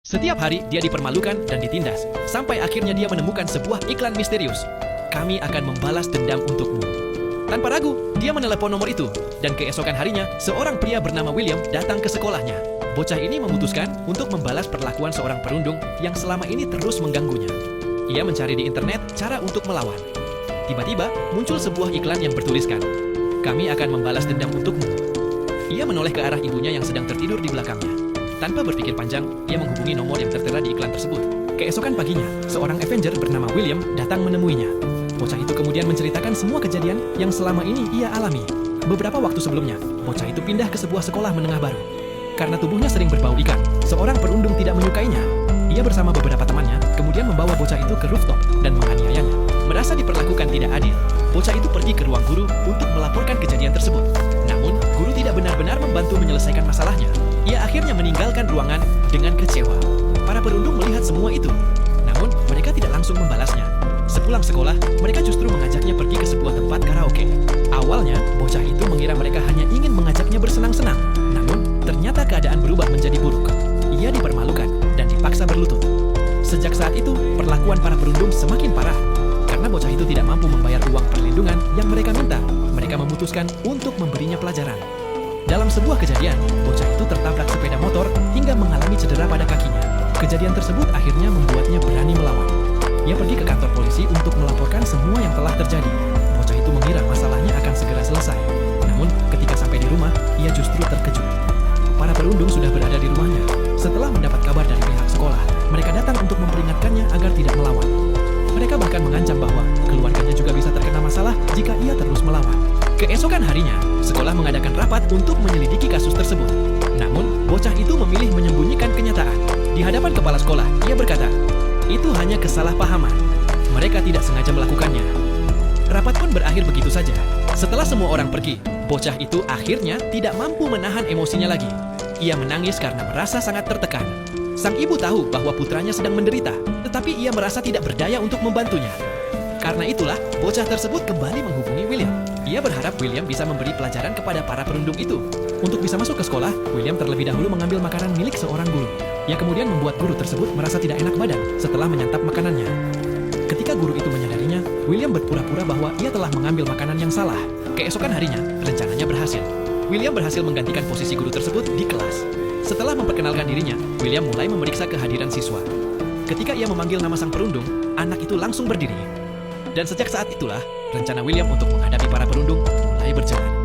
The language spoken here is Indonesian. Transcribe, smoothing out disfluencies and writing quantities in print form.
Setiap hari dia dipermalukan dan ditindas, sampai akhirnya dia menemukan sebuah iklan misterius. Kami akan membalas dendam untukmu. Tanpa ragu, dia menelepon nomor itu, dan keesokan harinya, seorang pria bernama William datang ke sekolahnya. Bocah ini memutuskan untuk membalas perlakuan seorang perundung yang selama ini terus mengganggunya. Ia mencari di internet cara untuk melawan. Tiba-tiba, muncul sebuah iklan yang bertuliskan, "Kami akan membalas dendam untukmu." Ia menoleh ke arah ibunya yang sedang tertidur di belakangnya. Tanpa berpikir panjang, ia menghubungi nomor yang tertera di iklan tersebut. Keesokan paginya, seorang Avenger bernama William datang menemuinya. Bocah itu kemudian menceritakan semua kejadian yang selama ini ia alami. Beberapa waktu sebelumnya, bocah itu pindah ke sebuah sekolah menengah baru. Karena tubuhnya sering berbau ikan, seorang perundung tidak menyukainya. Ia bersama beberapa temannya kemudian membawa bocah itu ke rooftop dan menganiayanya. Merasa diperlakukan tidak adil, bocah itu pergi ke ruang guru untuk melaporkan kejadian tersebut. Namun, guru tidak benar-benar membantu menyelesaikan masalahnya. Ia akhirnya meninggalkan ruangan dengan kecewa. Para perundung melihat semua itu, namun mereka tidak langsung membalasnya. Sepulang sekolah, mereka justru mengajaknya pergi ke sebuah tempat karaoke. Awalnya, bocah itu mengira mereka hanya ingin mengajaknya bersenang-senang. Namun, ternyata keadaan berubah menjadi buruk. Ia dipermalukan dan dipaksa berlutut. Sejak saat itu, perlakuan para perundung semakin parah. Karena bocah itu tidak mampu membayar uang perlindungan yang mereka minta, mereka memutuskan untuk memberinya pelajaran. Dalam sebuah kejadian, bocah itu tertabrak sepeda motor hingga mengalami cedera pada kakinya. Kejadian tersebut akhirnya membuatnya berani melawan. Ia pergi ke kantor polisi untuk melaporkan semua yang telah terjadi. Bocah itu mengira masalahnya akan segera selesai. Namun, ketika sampai di rumah, ia justru terkejut. Para perundung sudah berada di rumahnya. Setelah mendapat kabar dari pihak sekolah, mereka datang untuk memperingatkannya agar tidak melawan. Mereka bahkan mengancam bahwa keluarganya juga bisa terkena masalah jika ia terus melawan. Keesokan harinya, sekolah mengadakan rapat untuk menyelidiki kasus tersebut. Namun, bocah itu memilih menyembunyikan kenyataan. Di hadapan kepala sekolah, ia berkata, "Itu hanya kesalahpahaman. Mereka tidak sengaja melakukannya." Rapat pun berakhir begitu saja. Setelah semua orang pergi, bocah itu akhirnya tidak mampu menahan emosinya lagi. Ia menangis karena merasa sangat tertekan. Sang ibu tahu bahwa putranya sedang menderita, tetapi ia merasa tidak berdaya untuk membantunya. Karena itulah, bocah tersebut kembali menghubungi William. Ia berharap William bisa memberi pelajaran kepada para perundung itu. Untuk bisa masuk ke sekolah, William terlebih dahulu mengambil makanan milik seorang guru. Ia kemudian membuat guru tersebut merasa tidak enak badan setelah menyantap makanannya. Ketika guru itu menyadarinya, William berpura-pura bahwa ia telah mengambil makanan yang salah. Keesokan harinya, rencananya berhasil. William berhasil menggantikan posisi guru tersebut di kelas. Setelah memperkenalkan dirinya, William mulai memeriksa kehadiran siswa. Ketika ia memanggil nama sang perundung, anak itu langsung berdiri. Dan sejak saat itulah, rencana William untuk menghadapi para perundung mulai berjalan.